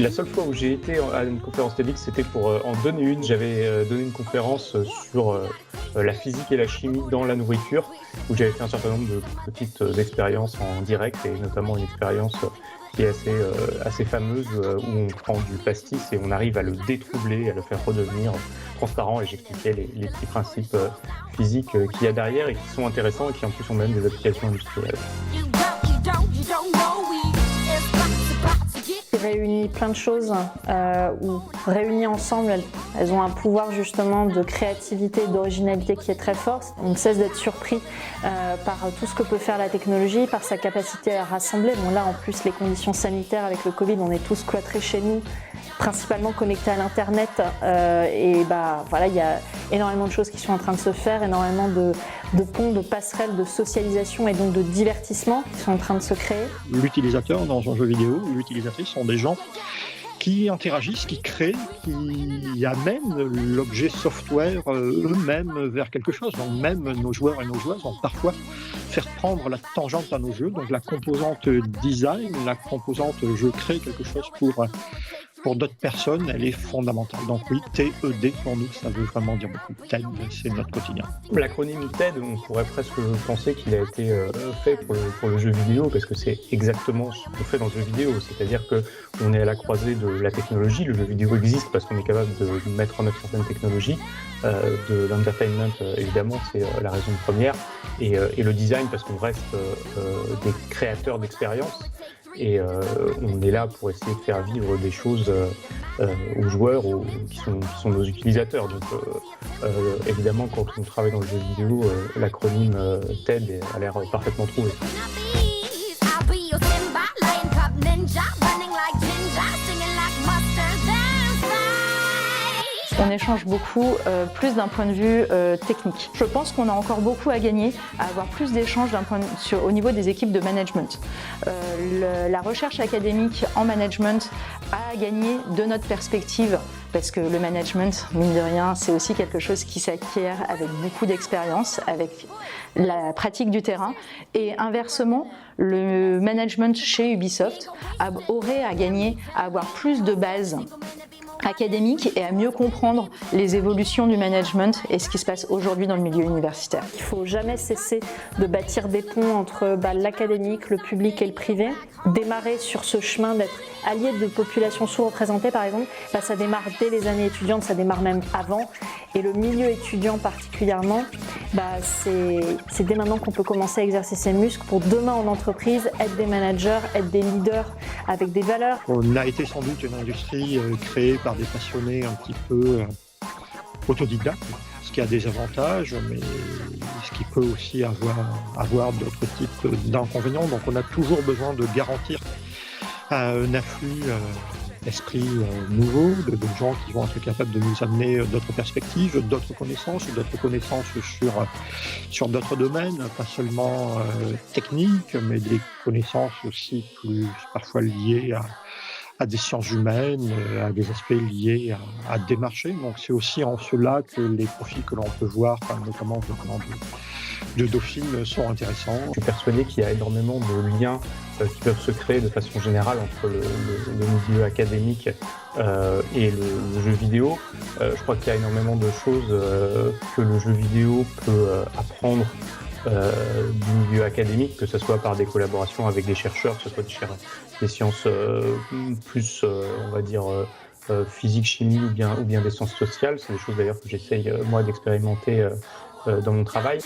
La seule fois où j'ai été à une conférence TEDx, c'était pour en donner une. J'avais donné une conférence sur la physique et la chimie dans la nourriture, où j'avais fait un certain nombre de petites expériences en direct, et notamment une expérience qui est assez fameuse, où on prend du pastis et on arrive à le détroubler, à le faire redevenir transparent, et j'expliquais les petits principes physiques qu'il y a derrière et qui sont intéressants et qui en plus ont même des applications industrielles. Réunit plein de choses ou réunies ensemble, elles ont un pouvoir justement de créativité, d'originalité qui est très fort. On ne cesse d'être surpris par tout ce que peut faire la technologie, par sa capacité à rassembler. Bon là en plus les conditions sanitaires avec le Covid, on est tous cloîtrés chez nous, principalement connectés à l'internet et voilà, il y a énormément de choses qui sont en train de se faire, énormément de ponts, de passerelles, de socialisation et donc de divertissement qui sont en train de se créer. L'utilisateur dans un jeu vidéo, l'utilisatrice sont des gens qui interagissent, qui créent, qui amènent l'objet software eux-mêmes vers quelque chose. Donc même nos joueurs et nos joueuses vont parfois faire prendre la tangente à nos jeux. Donc la composante design, la composante je crée quelque chose pour d'autres personnes, elle est fondamentale. Donc oui, TED pour nous, ça veut vraiment dire beaucoup. TED, c'est notre quotidien. L'acronyme TED, on pourrait presque penser qu'il a été fait pour le jeu vidéo, parce que c'est exactement ce qu'on fait dans le jeu vidéo. C'est-à-dire qu'on est à la croisée de la technologie. Le jeu vidéo existe parce qu'on est capable de mettre en œuvre certaines technologies. De l'entertainment, évidemment, c'est la raison première. Et le design, parce qu'on reste des créateurs d'expériences. Et on est là pour essayer de faire vivre des choses aux joueurs qui sont nos utilisateurs. Donc évidemment, quand on travaille dans le jeu vidéo, l'acronyme TED a l'air parfaitement trouvé. On échange beaucoup, plus d'un point de vue technique. Je pense qu'on a encore beaucoup à gagner à avoir plus d'échanges au niveau des équipes de management. La recherche académique en management a gagné de notre perspective, parce que le management, mine de rien, c'est aussi quelque chose qui s'acquiert avec beaucoup d'expérience, avec la pratique du terrain. Et inversement, le management chez Ubisoft aurait à gagner à avoir plus de bases académique et à mieux comprendre les évolutions du management et ce qui se passe aujourd'hui dans le milieu universitaire. Il ne faut jamais cesser de bâtir des ponts entre l'académique, le public et le privé. Démarrer sur ce chemin d'être allié de populations sous-représentées, par exemple, ça démarre dès les années étudiantes, ça démarre même avant. Et le milieu étudiant particulièrement, c'est dès maintenant qu'on peut commencer à exercer ses muscles pour demain en entreprise, être des managers, être des leaders avec des valeurs. On a été sans doute une industrie créée par des passionnés un petit peu autodidactes, ce qui a des avantages, mais ce qui peut aussi avoir d'autres types d'inconvénients. Donc on a toujours besoin de garantir un afflux d'esprits nouveaux, de gens qui vont être capables de nous amener d'autres perspectives, d'autres connaissances sur d'autres domaines, pas seulement techniques, mais des connaissances aussi plus parfois liées à des sciences humaines, à des aspects liés à des marchés. Donc c'est aussi en cela que les profils que l'on peut voir, notamment de Dauphine, sont intéressants. Je suis persuadé qu'il y a énormément de liens qui peuvent se créer de façon générale entre le milieu académique et le jeu vidéo. Je crois qu'il y a énormément de choses que le jeu vidéo peut apprendre du milieu académique, que ce soit par des collaborations avec des chercheurs, que ce soit des sciences plus, on va dire, physique, chimie ou bien des sciences sociales. C'est des choses d'ailleurs que j'essaye moi d'expérimenter dans mon travail.